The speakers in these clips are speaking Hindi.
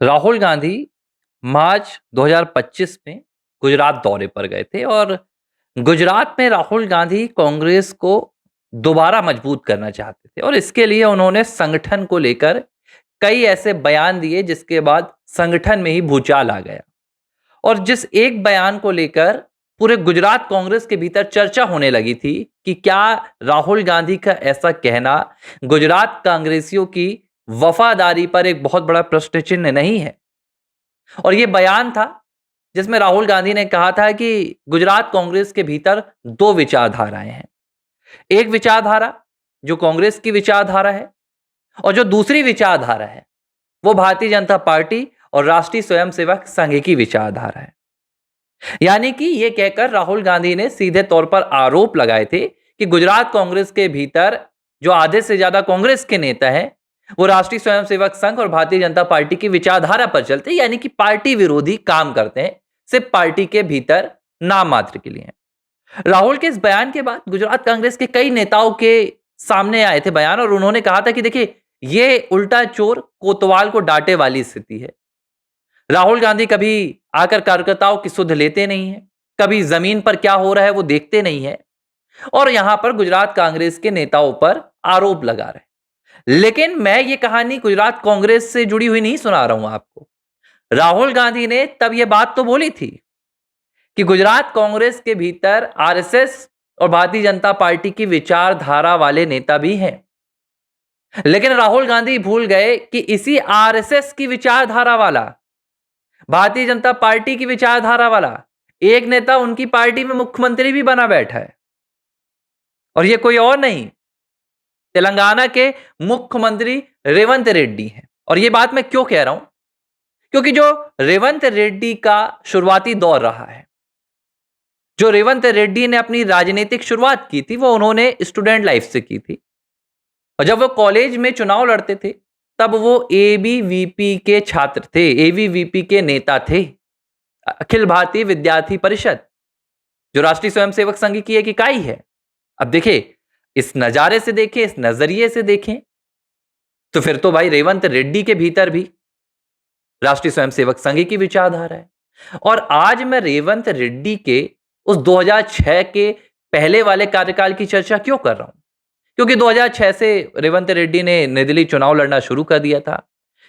राहुल गांधी मार्च 2025 में गुजरात दौरे पर गए थे और गुजरात में राहुल गांधी कांग्रेस को दोबारा मजबूत करना चाहते थे और इसके लिए उन्होंने संगठन को लेकर कई ऐसे बयान दिए जिसके बाद संगठन में ही भूचाल आ गया। और जिस एक बयान को लेकर पूरे गुजरात कांग्रेस के भीतर चर्चा होने लगी थी कि क्या राहुल गांधी का ऐसा कहना गुजरात कांग्रेसियों की वफादारी पर एक बहुत बड़ा प्रश्न चिन्ह नहीं है। और यह बयान था जिसमें राहुल गांधी ने कहा था कि गुजरात कांग्रेस के भीतर दो विचारधाराएं हैं। एक विचारधारा जो कांग्रेस की विचारधारा है और जो दूसरी विचारधारा है वो भारतीय जनता पार्टी और राष्ट्रीय स्वयंसेवक संघ की विचारधारा है। यानी कि यह कहकर राहुल गांधी ने सीधे तौर पर आरोप लगाए थे कि गुजरात कांग्रेस के भीतर जो आधे से ज्यादा कांग्रेस के नेता हैं वो राष्ट्रीय स्वयंसेवक संघ और भारतीय जनता पार्टी की विचारधारा पर चलते हैं, यानी कि पार्टी विरोधी काम करते हैं, सिर्फ पार्टी के भीतर नाम मात्र के लिए। राहुल के इस बयान के बाद गुजरात कांग्रेस के कई नेताओं के सामने आए थे बयान और उन्होंने कहा था कि देखिए ये उल्टा चोर कोतवाल को डांटे वाली स्थिति है। राहुल गांधी कभी आकर कार्यकर्ताओं की सुध लेते नहीं है, कभी जमीन पर क्या हो रहा है वो देखते नहीं है और यहां पर गुजरात कांग्रेस के नेताओं पर आरोप लगा रहे हैं। लेकिन मैं ये कहानी गुजरात कांग्रेस से जुड़ी हुई नहीं सुना रहा हूं आपको। राहुल गांधी ने तब ये बात तो बोली थी कि गुजरात कांग्रेस के भीतर आरएसएस और भारतीय जनता पार्टी की विचारधारा वाले नेता भी हैं। लेकिन राहुल गांधी भूल गए कि इसी आरएसएस की विचारधारा वाला, भारतीय जनता पार्टी की विचारधारा वाला एक नेता उनकी पार्टी में मुख्यमंत्री भी बना बैठा है और यह कोई और नहीं, तेलंगाना के मुख्यमंत्री रेवंत रेड्डी हैं। और यह बात मैं क्यों कह रहा हूं, क्योंकि जो रेवंत रेड्डी का शुरुआती दौर रहा है, जो रेवंत रेड्डी ने अपनी राजनीतिक शुरुआत की थी वो उन्होंने स्टूडेंट लाइफ से की थी और जब वो कॉलेज में चुनाव लड़ते थे तब वो एबीवीपी के छात्र थे, एबीवीपी के नेता थे, अखिल भारतीय विद्यार्थी परिषद जो राष्ट्रीय स्वयंसेवक संघ की एक इकाई है। अब देखिए इस नजारे से देखें, इस नजरिए से देखें तो फिर तो भाई रेवंत रेड्डी के भीतर भी राष्ट्रीय स्वयंसेवक संघ की विचारधारा है। और आज मैं रेवंत रेड्डी के उस 2006 के पहले वाले कार्यकाल की चर्चा क्यों कर रहा हूं, क्योंकि 2006 से रेवंत रेड्डी ने निर्दलीय चुनाव लड़ना शुरू कर दिया था।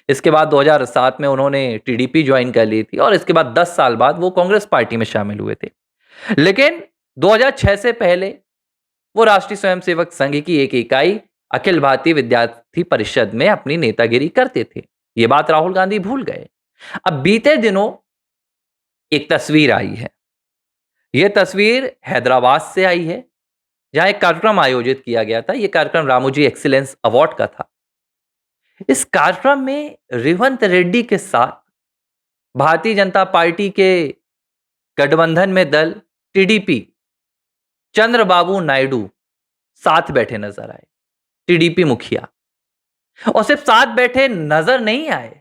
इसके बाद 2007 में उन्होंने टीडीपी ज्वाइन कर ली थी और इसके बाद 10 साल बाद वो कांग्रेस पार्टी में शामिल हुए थे। लेकिन 2006 से पहले वो राष्ट्रीय स्वयंसेवक संघ की एक इकाई अखिल भारतीय विद्यार्थी परिषद में अपनी नेतागिरी करते थे। ये बात राहुल गांधी भूल गए। अब बीते दिनों एक तस्वीर आई है, यह तस्वीर हैदराबाद से आई है जहां एक कार्यक्रम आयोजित किया गया था। यह कार्यक्रम रामोजी एक्सीलेंस अवार्ड का था। इस कार्यक्रम में रेवंत रेड्डी के साथ भारतीय जनता पार्टी के गठबंधन में दल टीडीपी, चंद्रबाबू नायडू साथ बैठे नजर आए, टीडीपी मुखिया। और सिर्फ साथ बैठे नजर नहीं आए,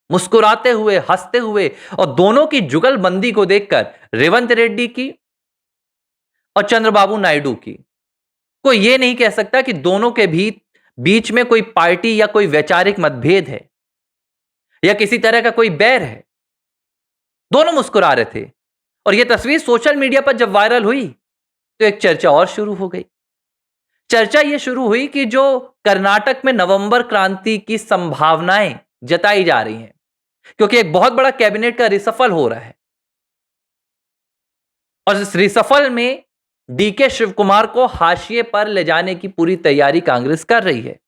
मुस्कुराते हुए, हंसते हुए, और दोनों की जुगलबंदी को देखकर रेवंत रेड्डी की और चंद्रबाबू नायडू की कोई यह नहीं कह सकता कि दोनों के बीच में कोई पार्टी या कोई वैचारिक मतभेद है या किसी तरह का कोई बैर है। दोनों मुस्कुरा रहे थे और यह तस्वीर सोशल मीडिया पर जब वायरल हुई तो एक चर्चा और शुरू हो गई। चर्चा यह शुरू हुई कि जो कर्नाटक में नवंबर क्रांति की संभावनाएं जताई जा रही हैं, क्योंकि एक बहुत बड़ा कैबिनेट का रिसफल हो रहा है और इस रिसफल में डीके शिव कुमार को हाशिए पर ले जाने की पूरी तैयारी कांग्रेस कर रही है,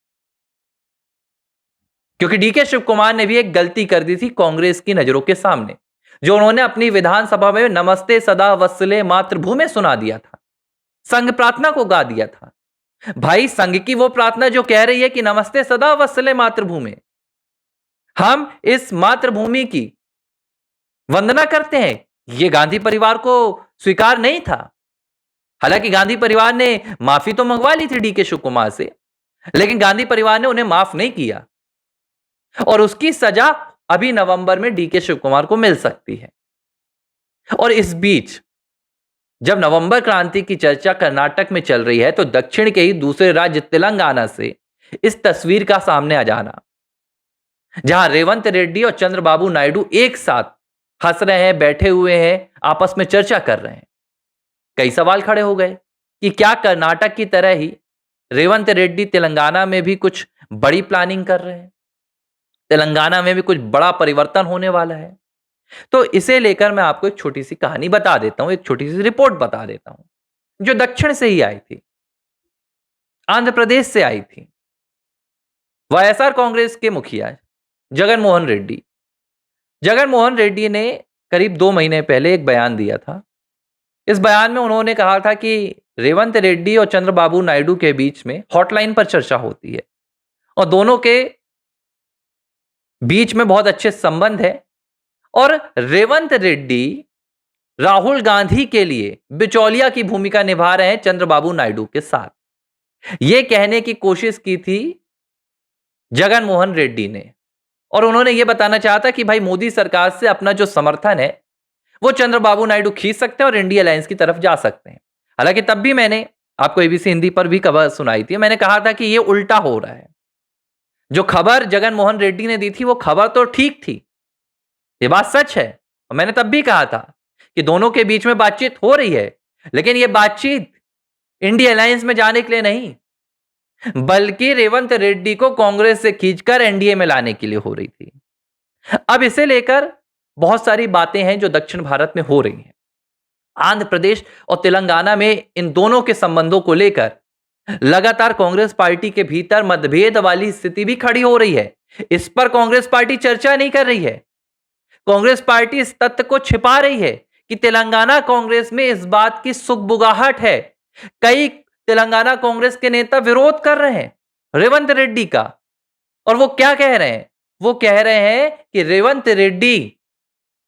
क्योंकि डीके शिव कुमार ने भी एक गलती कर दी थी कांग्रेस की नजरों के सामने, जो उन्होंने अपनी विधानसभा में नमस्ते सदा वत्सले मातृभूमि सुना दिया था, संघ प्रार्थना को गा दिया था। भाई संघ की वो प्रार्थना जो कह रही है कि नमस्ते सदा वत्सले मातृभूमि, हम इस मातृभूमि की वंदना करते हैं, ये गांधी परिवार को स्वीकार नहीं था। हालांकि गांधी परिवार ने माफी तो मंगवा ली थी डीके शिव कुमार से, लेकिन गांधी परिवार ने उन्हें माफ नहीं किया और उसकी सजा अभी नवंबर में डीके शिव कुमार को मिल सकती है। और इस बीच जब नवंबर क्रांति की चर्चा कर्नाटक में चल रही है तो दक्षिण के ही दूसरे राज्य तेलंगाना से इस तस्वीर का सामने आ जाना जहां रेवंत रेड्डी और चंद्रबाबू नायडू एक साथ हंस रहे हैं, बैठे हुए हैं, आपस में चर्चा कर रहे हैं। कई सवाल खड़े हो गए कि क्या कर्नाटक की तरह ही रेवंत रेड्डी तेलंगाना में भी कुछ बड़ी प्लानिंग कर रहे हैं? तेलंगाना में भी कुछ बड़ा परिवर्तन होने वाला है? तो इसे लेकर मैं आपको एक छोटी सी कहानी बता देता हूं, एक छोटी सी रिपोर्ट बता देता हूं, जो दक्षिण से ही आई थी, आंध्र प्रदेश से आई थी। वाईएसआर कांग्रेस के मुखिया जगन मोहन रेड्डी, जगन मोहन रेड्डी ने करीब 2 महीने पहले एक बयान दिया था। इस बयान में उन्होंने कहा था कि रेवंत रेड्डी और चंद्रबाबू नायडू के बीच में हॉटलाइन पर चर्चा होती है और दोनों के बीच में बहुत अच्छे संबंध है और रेवंत रेड्डी राहुल गांधी के लिए बिचौलिया की भूमिका निभा रहे हैं चंद्रबाबू नायडू के साथ। यह कहने की कोशिश की थी जगन मोहन रेड्डी ने और उन्होंने यह बताना चाहा था कि भाई मोदी सरकार से अपना जो समर्थन है वो चंद्रबाबू नायडू खींच सकते हैं और इंडिया अलायंस की तरफ जा सकते हैं। हालांकि तब भी मैंने आपको एबीसी हिंदी पर भी खबर सुनाई थी, मैंने कहा था कि यह उल्टा हो रहा है। जो खबर जगन मोहन रेड्डी ने दी थी वो खबर तो ठीक थी, ये बात सच है और मैंने तब भी कहा था कि दोनों के बीच में बातचीत हो रही है, लेकिन यह बातचीत इंडिया अलायंस में जाने के लिए नहीं, बल्कि रेवंत रेड्डी को कांग्रेस से खींचकर एनडीए में लाने के लिए हो रही थी। अब इसे लेकर बहुत सारी बातें हैं जो दक्षिण भारत में हो रही हैं। आंध्र प्रदेश और तेलंगाना में इन दोनों के संबंधों को लेकर लगातार कांग्रेस पार्टी के भीतर मतभेद वाली स्थिति भी खड़ी हो रही है। इस पर कांग्रेस पार्टी चर्चा नहीं कर रही है। कांग्रेस पार्टी इस तथ्य को छिपा रही है कि तेलंगाना कांग्रेस में इस बात की सुगबुगाहट है। कई तेलंगाना कांग्रेस के नेता विरोध कर रहे हैं रेवंत रेड्डी का, और वो क्या कह रहे हैं? वो कह रहे हैं कि रेवंत रेड्डी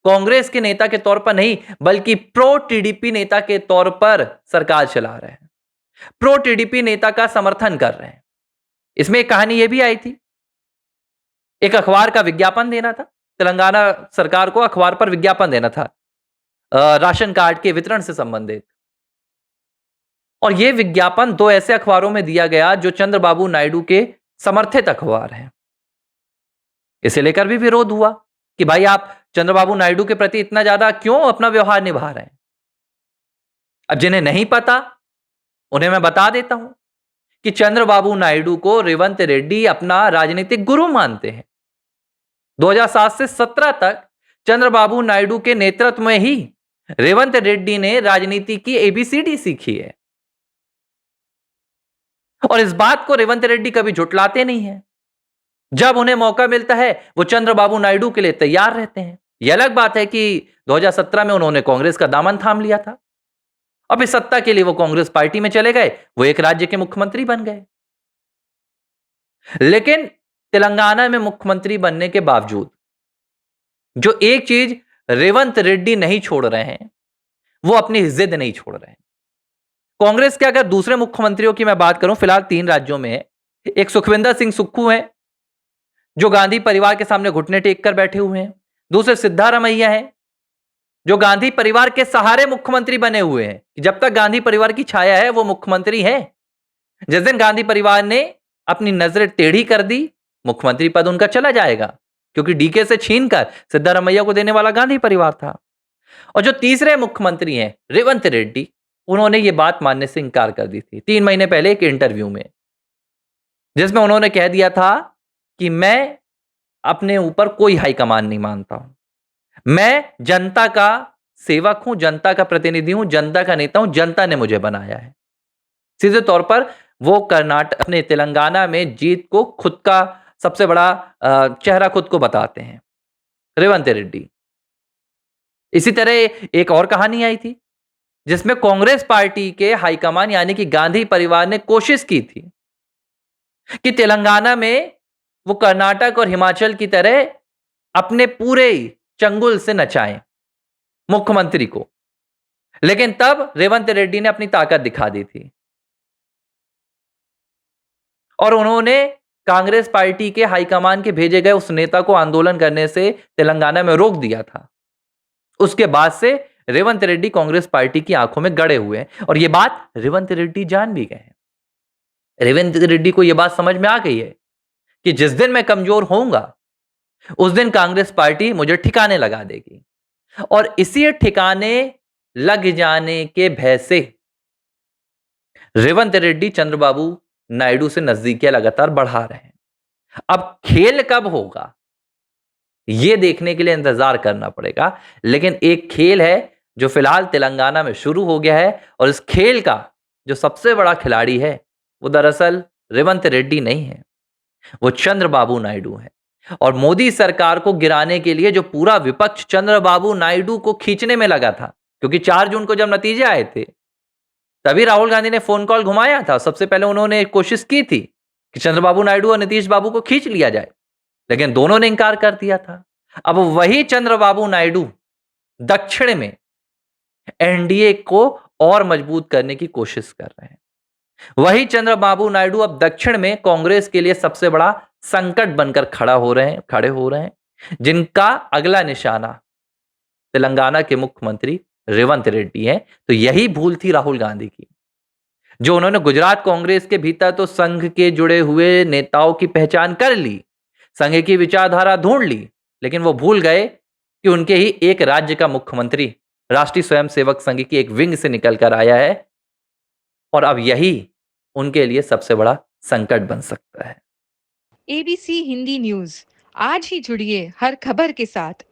कांग्रेस के नेता के तौर पर नहीं बल्कि प्रो टीडीपी नेता के तौर पर सरकार चला रहे हैं, प्रो टीडीपी नेता का समर्थन कर रहे हैं। इसमें एक कहानी यह भी आई थी, एक अखबार का विज्ञापन देना था, तेलंगाना सरकार को अखबार पर विज्ञापन देना था राशन कार्ड के वितरण से संबंधित, और यह विज्ञापन 2 ऐसे अखबारों में दिया गया जो चंद्रबाबू नायडू के समर्थित अखबार हैं। इसे लेकर भी विरोध हुआ कि भाई आप चंद्रबाबू नायडू के प्रति इतना ज्यादा क्यों अपना व्यवहार निभा रहे हैं। अब जिन्हें नहीं पता उन्हें मैं बता देता हूं कि चंद्रबाबू नायडू को रेवंत रेड्डी अपना राजनीतिक गुरु मानते हैं। 2007 से 17 तक चंद्रबाबू नायडू के नेतृत्व में ही रेवंत रेड्डी ने राजनीति की एबीसीडी सीखी है और इस बात को रेवंत रेड्डी कभी झुटलाते नहीं है। जब उन्हें मौका मिलता है वो चंद्रबाबू नायडू के लिए तैयार रहते हैं। यह अलग बात है कि 2017 में उन्होंने कांग्रेस का दामन थाम लिया था, अब इस सत्ता के लिए वो कांग्रेस पार्टी में चले गए, वो एक राज्य के मुख्यमंत्री बन गए। लेकिन तेलंगाना में मुख्यमंत्री बनने के बावजूद जो एक चीज रेवंत रेड्डी नहीं छोड़ रहे हैं वो अपनी जिद नहीं छोड़ रहे हैं। कांग्रेस के अगर दूसरे मुख्यमंत्रियों की मैं बात करूं, फिलहाल 3 राज्यों में है। एक सुखविंदर सिंह सुक्खू हैं जो गांधी परिवार के सामने घुटने टेक कर बैठे हुए हैं। दूसरे सिद्धारमैया हैं जो गांधी परिवार के सहारे मुख्यमंत्री बने हुए हैं कि जब तक गांधी परिवार की छाया है वो मुख्यमंत्री हैं। जिस दिन गांधी परिवार ने अपनी नजरें टेढ़ी कर दी, मुख्यमंत्री पद उनका चला जाएगा, क्योंकि डीके से छीनकर सिद्धारमैया को देने वाला गांधी परिवार था। और जो तीसरे मुख्यमंत्री हैं रेवंत रेड्डी, उन्होंने ये बात मानने से इंकार कर दी थी 3 महीने पहले एक इंटरव्यू में, जिसमें उन्होंने कह दिया था कि मैं अपने ऊपर कोई हाईकमान नहीं मानता हूं, मैं जनता का सेवक हूं, जनता का प्रतिनिधि हूं, जनता का नेता हूं, जनता ने मुझे बनाया है। सीधे तौर पर वो कर्नाटक अपने तेलंगाना में जीत को खुद का सबसे बड़ा चेहरा खुद को बताते हैं रेवंत रेड्डी। इसी तरह एक और कहानी आई थी जिसमें कांग्रेस पार्टी के हाईकमान यानी कि गांधी परिवार ने कोशिश की थी कि तेलंगाना में वो कर्नाटक और हिमाचल की तरह अपने पूरे चंगुल से नचाएं मुख्यमंत्री को, लेकिन तब रेवंत रेड्डी ने अपनी ताकत दिखा दी थी और उन्होंने कांग्रेस पार्टी के हाईकमान के भेजे गए उस नेता को आंदोलन करने से तेलंगाना में रोक दिया था। उसके बाद से रेवंत रेड्डी कांग्रेस पार्टी की आंखों में गड़े हुए हैं और यह बात रेवंत रेड्डी जान भी गए हैं। रेवंत रेड्डी को यह बात समझ में आ गई है कि जिस दिन मैं कमजोर होऊंगा उस दिन कांग्रेस पार्टी मुझे ठिकाने लगा देगी और इसी ठिकाने लग जाने के भय से रेवंत रेड्डी चंद्रबाबू नायडू से नजदीकियां लगातार बढ़ा रहे हैं। अब खेल कब होगा ये देखने के लिए इंतजार करना पड़ेगा, लेकिन एक खेल है जो फिलहाल तेलंगाना में शुरू हो गया है और इस खेल का जो सबसे बड़ा खिलाड़ी है वो दरअसल रेवंत रेड्डी नहीं है, वो चंद्रबाबू नायडू है। और मोदी सरकार को गिराने के लिए जो पूरा विपक्ष चंद्रबाबू नायडू को खींचने में लगा था, क्योंकि 4 जून को जब नतीजे आए थे तभी राहुल गांधी ने फोन कॉल घुमाया था। सबसे पहले उन्होंने कोशिश की थी कि चंद्रबाबू नायडू और नीतीश बाबू को खींच लिया जाए, लेकिन दोनों ने इंकार कर दिया था। अब वही चंद्रबाबू नायडू दक्षिण में एनडीए को और मजबूत करने की कोशिश कर रहे हैं। वही चंद्रबाबू नायडू अब दक्षिण में कांग्रेस के लिए सबसे बड़ा संकट बनकर खड़े हो रहे हैं, जिनका अगला निशाना तेलंगाना के मुख्यमंत्री रेवंत रेड्डी हैं। तो यही भूल थी राहुल गांधी की, जो उन्होंने गुजरात कांग्रेस के भीतर तो संघ के जुड़े हुए नेताओं की पहचान कर ली, संघ की विचारधारा ढूंढ ली, लेकिन वो भूल गए कि उनके ही एक राज्य का मुख्यमंत्री राष्ट्रीय स्वयंसेवक संघ की एक विंग से निकल कर आया है और अब यही उनके लिए सबसे बड़ा संकट बन सकता है। एबीसी हिंदी न्यूज, आज ही जुड़िए हर खबर के साथ